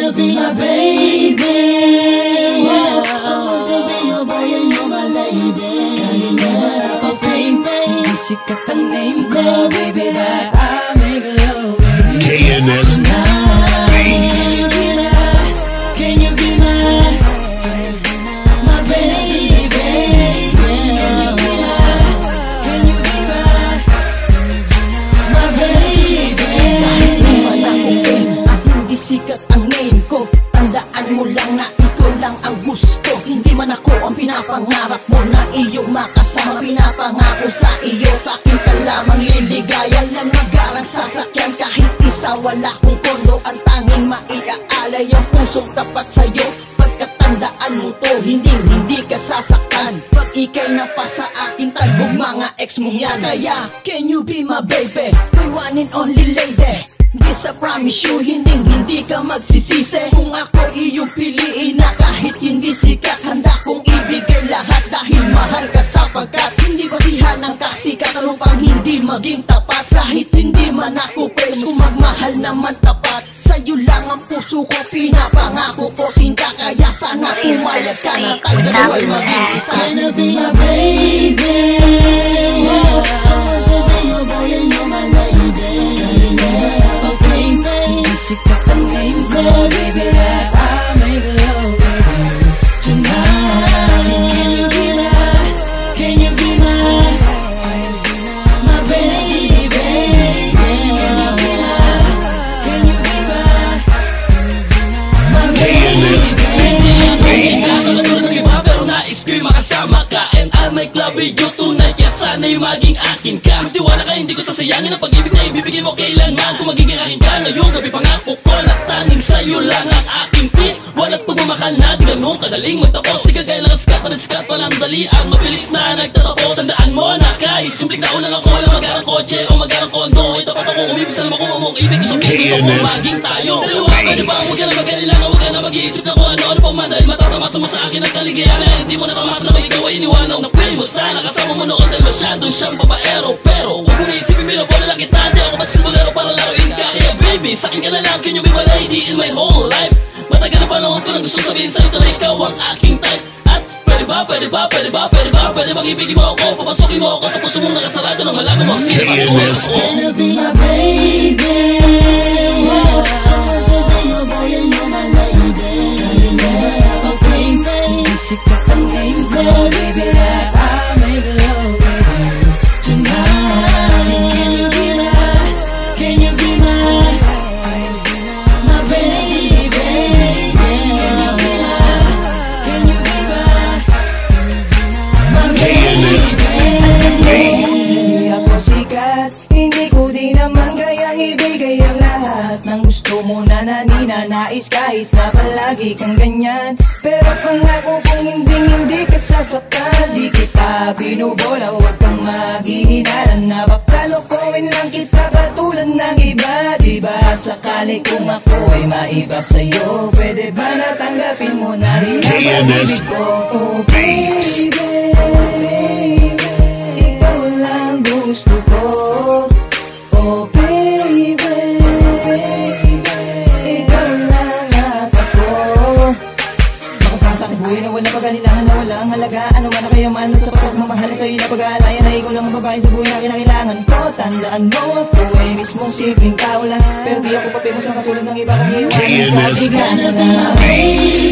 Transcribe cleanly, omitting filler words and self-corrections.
Wanna be my baby. I want to be your boy and you're my lady. Kahit naman ako fame, hindi sikat ang name ko, baby, that I make love with you. KNS Beats. Can you be my baby? Can you be my baby? Kahit naman ako fame at hindi sikat ang name ko, tandaan mo lang na ikaw lang ang gusto. Hindi man ako ang pinapangarap mo na iyong makasama. Pinapangako sa iyo, sa akin ka lamang liligaya. Lang magarang sasakyan kahit isa, wala kong kondo. Ang tanging maiaalay ang pusong tapat sa'yo. Pagkatandaan mo to, hindi ka sasaktan. Pag ikay napasa akin, talbog mga ex mong yan. Kaya, can you be my baby? My one and only lady. This I promise you, hindi ka magsisisi. Kung ako iyong piliin na kahit hindi sikat, handa kong ibigay lahat dahil mahal ka sapagkat hindi basihan ng kasikatan upang hindi maging tapat. Kahit hindi man ako preso, magmahal naman tapat. Sa'yo lang ang puso ko, pinapangako ko sinta. Kaya sana pumayag ka na tayo dalawa ay maging isa. Wanna be my baby. I want to be your boy and you're my lady. Sikat ang name ko, baby, that I make love with you tonight. Can you be my baby? Can you be my KNS Beats. Pero nais ko'y makasama ka, and I'll make love with you tonight. Kaya sana'y maging akin ka. Magtiwala ka, hindi ko sasayangin ang pag-ibig na ibibigay mo kailanman. Kung magiging akin ka ngayong gabi, pangako ko na tanging sa'yo lang ang aking pit. Wala't pagmamahal na di ganun kadaling magtapos. Di ka gaya nakasikat na nasikat palang dalian, mabilis na nagtatapos. Tandaan mo na kahit simpleng tao lang ako, lang magarang kotse o magarang kondo, ay tapat ako umibig sa naman kung among ibig. Gusto ko maging tayo dalawa. Pwede ba huwag ka na mag-alilangan, huwag ka na mag-iisip na kung ano pa man, dahil matatamasa mo sa akin ang kaligayahan. Hindi mo natamasa na ikaw ay iniwanaw na famous na nakasama mo noon dahil masyadong siyang babaero. Pero huwag mo na isipin, binabola lang kita, di ako mas bulero para laruin ka. Kaya baby, sa'kin ka na lang, can you be my lady in my whole life? Matagal na panahon ko nang gustong sabihin sa'yo na ikaw ang aking type. At pwede bang ibigin mo ako, papasokin mo ako sa puso mong nakasarado nang malaman mo ang KNS Wanna be my baby. I want to be your boy and you're my lady. Kahit naman ako fame, hindi sikat ang name ko, baby, that I make love with you tonight. Can you be my baby? Can you be my KNS Beats. Hindi ako sikat, hindi ko di naman kayang ibigay ang lahat ng gusto mo na naninanais, kahit na palagi kang ganyan. Pero pangako kung hindi ka sasaktan, di kita binubola, huwag kang maghihinalan na baka lokohin lang kita katulad ng iba. Diba sakali kung ako ay maiba sa'yo, pwede ba natanggapin mo na rin ang pag-ibig ko? Oh Beats. baby, ikaw lang gusto ko. Oh baby, ikaw lang at ako. Makasasakin buhay na walang pag-alilangan, na walang halaga. Ano man ang kayaman sa pagmamahal sa'yo na pag-aalayan, na ikaw lang ang babae sa buhay na kinakailangan ko. Tandaan mo ako ay mismong simpleng tao lang, pero di ako papemos na katulad ng iba kong iwan. KNS Bigla na lang Beats.